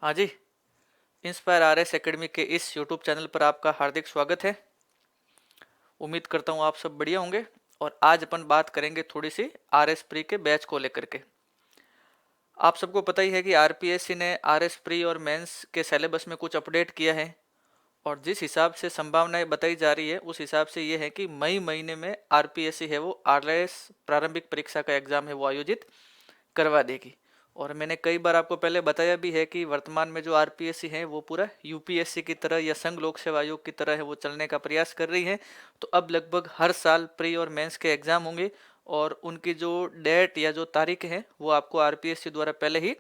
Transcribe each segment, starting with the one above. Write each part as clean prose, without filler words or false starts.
हाँ जी। Inspire RS academy के इस यूट्यूब चैनल पर आपका हार्दिक स्वागत है। उम्मीद करता हूँ आप सब बढ़िया होंगे। और आज अपन बात करेंगे थोड़ी सी आरएस प्री के बैच को लेकर के। आप सबको पता ही है कि आरपीएससी ने आरएस प्री और मेंस के सिलेबस में कुछ अपडेट किया है। और जिस हिसाब से संभावनाएं बताई जा रही है उस हिसाब से ये है कि मई महीने में आरपीएससी है वो आरएस प्रारंभिक परीक्षा का एग्जाम है वो आयोजित करवा देगी। और मैंने कई बार आपको पहले बताया भी है कि वर्तमान में जो आरपीएससी है वो पूरा यूपीएससी की तरह या संघ लोक सेवा आयोग की तरह है वो चलने का प्रयास कर रही है। तो अब लगभग हर साल प्री और मेंस के एग्जाम होंगे और उनकी जो डेट या जो तारीख है वो आपको आरपीएससी द्वारा पहले ही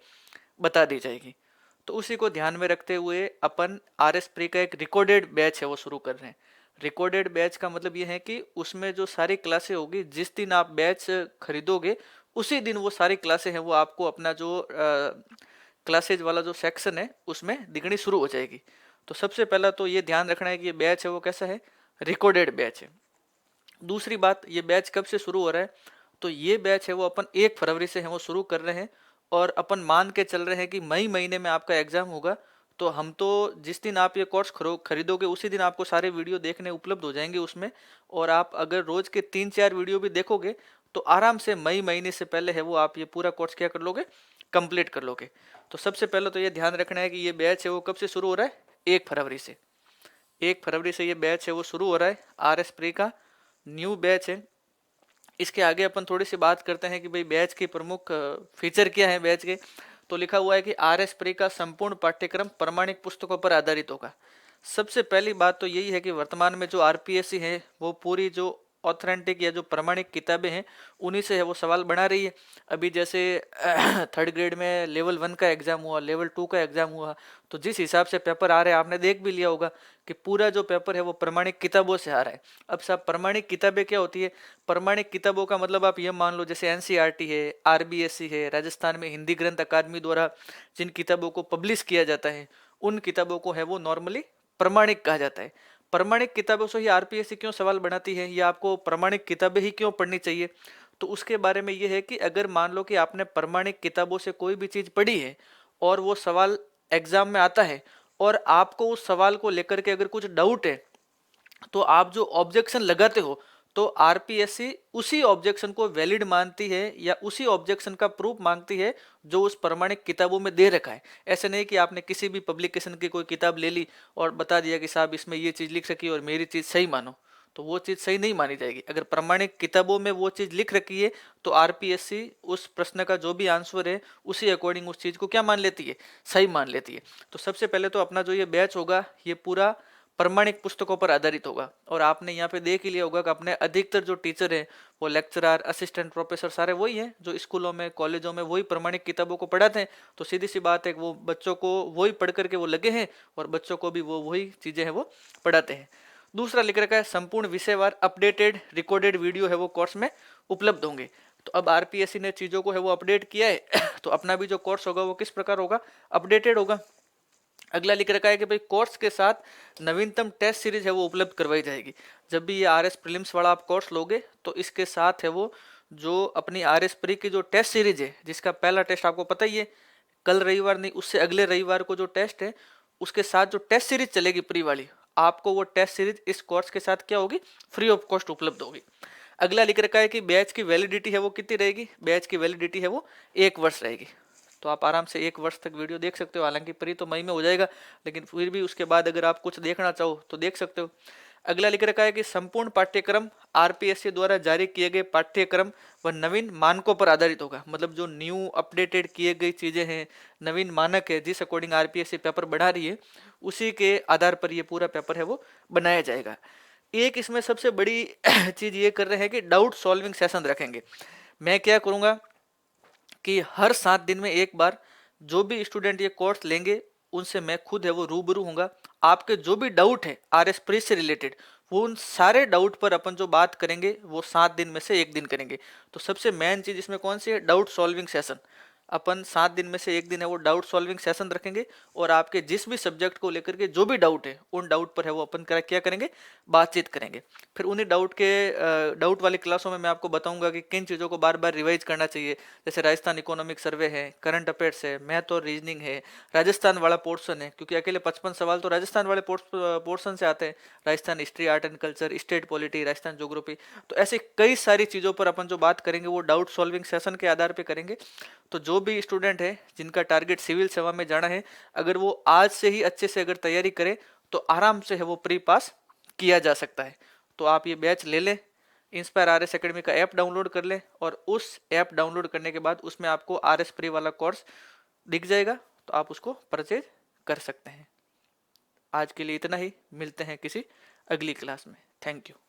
बता दी जाएगी। तो उसी को ध्यान में रखते हुए अपन आर एस प्री का एक रिकॉर्डेड बैच है वो शुरू कर रहे हैं। रिकॉर्डेड बैच का मतलब ये है कि उसमें जो सारी क्लासें होगी जिस दिन आप बैच खरीदोगे उसी दिन वो सारी क्लासें हैं वो आपको अपना जो क्लासेज वाला जो सेक्शन है उसमें दिखनी शुरू हो जाएगी। तो सबसे पहला तो ये ध्यान रखना है कि ये बैच है वो कैसा है, रिकॉर्डेड बैच है। दूसरी बात, ये बैच कब से शुरू हो रहा है, तो ये बैच है वो अपन 1 फरवरी से है वो शुरू कर रहे हैं। और अपन मान के चल रहे हैं कि मई महीने में आपका एग्जाम होगा। तो हम तो जिस दिन आप ये कोर्स खरीदोगे उसी दिन आपको सारे वीडियो देखने उपलब्ध हो जाएंगे उसमें। और आप अगर रोज के 3-4 वीडियो भी देखोगे तो आराम से मई महीने से पहले है वो आप ये पूरा कोर्स क्या कर लोगे, कंप्लीट कर लोगे। तो सबसे पहले तो ये ध्यान रखना है कि ये बैच है वो कब से शुरू हो रहा है, 1 फरवरी से। 1 फरवरी से ये बैच है वो शुरू हो रहा है, आर एस प्री का न्यू बैच है। इसके आगे अपन थोड़ी सी बात करते हैं कि भाई बैच के प्रमुख फीचर क्या है बैच के। तो लिखा हुआ है कि आर एस प्री का संपूर्ण पाठ्यक्रम प्रमाणिक पुस्तकों पर आधारित होगा। सबसे पहली बात तो यही है कि वर्तमान में जो आरपीएससी है वो पूरी जो ऑथेंटिक या जो प्रमाणिक किताबें हैं उन्हीं से है वो सवाल बना रही है। अभी जैसे थर्ड ग्रेड में लेवल 1 का एग्जाम हुआ, लेवल 2 का एग्जाम हुआ, तो जिस हिसाब से पेपर आ रहे हैं आपने देख भी लिया होगा कि पूरा जो पेपर है वो प्रमाणिक किताबों से आ रहा है। अब साहब प्रमाणिक किताबें क्या होती है, प्रमाणिक किताबों का मतलब आप ये मान लो जैसे एनसीईआरटी है, आरबीएससी है, राजस्थान में हिंदी ग्रंथ अकादमी द्वारा जिन किताबों को पब्लिश किया जाता है उन किताबों को है वो नॉर्मली प्रमाणिक कहा जाता है। प्रमाणिक किताबों से ही आरपीएससी क्यों सवाल बनाती है या आपको प्रमाणिक किताबें ही क्यों पढ़नी चाहिए, तो उसके बारे में यह है कि अगर मान लो कि आपने प्रमाणिक किताबों से कोई भी चीज पढ़ी है और वो सवाल एग्जाम में आता है और आपको उस सवाल को लेकर के अगर कुछ डाउट है तो आप जो ऑब्जेक्शन लगाते हो तो आरपीएससी उसी ऑब्जेक्शन को वैलिड मानती है या उसी ऑब्जेक्शन का प्रूफ मांगती है जो उस प्रमाणिक किताबों में दे रखा है। ऐसे नहीं कि आपने किसी भी पब्लिकेशन की कोई किताब ले ली और बता दिया कि साहब इसमें ये चीज लिख रखी है और मेरी चीज सही मानो, तो वो चीज सही नहीं मानी जाएगी। अगर प्रमाणिक किताबों में वो चीज लिख रखी है तो आरपीएससी उस प्रश्न का जो भी आंसर है उसी अकॉर्डिंग उस चीज को क्या मान लेती है, सही मान लेती है। तो सबसे पहले तो अपना जो ये बैच होगा ये पूरा प्रमाणिक पुस्तकों पर आधारित होगा। और आपने यहाँ पे देख ही लिया होगा कि अपने अधिकतर जो टीचर हैं वो लेक्चरर, असिस्टेंट प्रोफेसर सारे वही हैं जो स्कूलों में कॉलेजों में वही प्रमाणिक किताबों को पढ़ाते हैं। तो सीधी सी बात है वो बच्चों को वही पढ़ करके वो लगे हैं और बच्चों को भी वो वही चीजें हैं वो पढ़ाते हैं। दूसरा लिख रखा है संपूर्ण विषयवार अपडेटेड रिकॉर्डेड वीडियो है वो कोर्स में उपलब्ध होंगे। तो अब आरपीएससी ने चीजों को है वो अपडेट किया है तो अपना भी जो कोर्स होगा वो किस प्रकार होगा, अपडेटेड होगा। अगला लिख रखा है कि भाई कोर्स के साथ नवीनतम टेस्ट सीरीज है वो उपलब्ध करवाई जाएगी। जब भी ये आर एस प्रीलिम्स वाला आप कोर्स लोगे तो इसके साथ है वो जो अपनी आर एस प्री की जो टेस्ट सीरीज है जिसका पहला टेस्ट आपको पता ही है कल रविवार नहीं उससे अगले रविवार को जो टेस्ट है उसके साथ जो टेस्ट सीरीज चलेगी प्री वाली, आपको वो टेस्ट सीरीज इस कोर्स के साथ क्या होगी, फ्री ऑफ कॉस्ट उपलब्ध होगी। अगला लिख रखा है कि बैच की वैलिडिटी है वो कितनी रहेगी, बैच की वैलिडिटी है वो 1 वर्ष रहेगी। तो आप आराम से 1 वर्ष तक वीडियो देख सकते हो। हालांकि प्री तो मई में हो जाएगा लेकिन फिर भी उसके बाद अगर आप कुछ देखना चाहो तो देख सकते हो। अगला लिख रखा है कि संपूर्ण पाठ्यक्रम आरपीएससी द्वारा जारी किए गए पाठ्यक्रम व नवीन मानकों पर आधारित होगा। मतलब जो न्यू अपडेटेड किए गई चीजें हैं, नवीन मानक है जिस अकॉर्डिंग आरपीएससी पेपर बढ़ा रही है उसी के आधार पर ये पूरा पेपर है वो बनाया जाएगा। एक इसमें सबसे बड़ी चीज ये कर रहे हैं कि डाउट सॉल्विंग सेशन रखेंगे। मैं क्या करूंगा कि हर 7 दिन में एक बार जो भी स्टूडेंट ये कोर्स लेंगे उनसे मैं खुद है वो रूबरू हूँगा। आपके जो भी डाउट है आर एस प्री से रिलेटेड वो उन सारे डाउट पर अपन जो बात करेंगे वो 7 दिन में से एक दिन करेंगे। तो सबसे मेन चीज इसमें कौन सी है, डाउट सॉल्विंग सेशन। अपन 7 दिन में से एक दिन है वो डाउट सॉल्विंग सेशन रखेंगे, और आपके जिस भी सब्जेक्ट को लेकर के जो भी डाउट है उन डाउट पर है वो अपन क्या करेंगे, बातचीत करेंगे। फिर उन्हीं डाउट वाली क्लासों में मैं आपको बताऊंगा कि किन चीज़ों को बार बार रिवाइज करना चाहिए। जैसे राजस्थान इकोनॉमिक सर्वे है, करंट अफेयर्स है, मैथ और रीजनिंग है, राजस्थान वाला पोर्शन है, क्योंकि अकेले 55 सवाल तो राजस्थान वाले पोर्शन से आते हैं। Rajasthan history, art and culture, state polity, Rajasthan geography. तो ऐसे कई सारी चीज़ों पर अपन जो बात करेंगे वो डाउट सॉल्विंग सेशन के आधार पर करेंगे। तो जो भी स्टूडेंट है जिनका टारगेट सिविल सेवा में जाना है, अगर वो आज से ही अच्छे से अगर तैयारी करे तो आराम से है वो प्री पास किया जा सकता है। तो आप ये बैच ले लें, इंस्पायर आर एस अकेडमी का ऐप डाउनलोड कर लें, और उस ऐप डाउनलोड करने के बाद उसमें आपको आर एस प्री वाला कोर्स दिख जाएगा, तो आप उसको परचेज कर सकते हैं। आज के लिए इतना ही, मिलते हैं किसी अगली क्लास में। Thank you.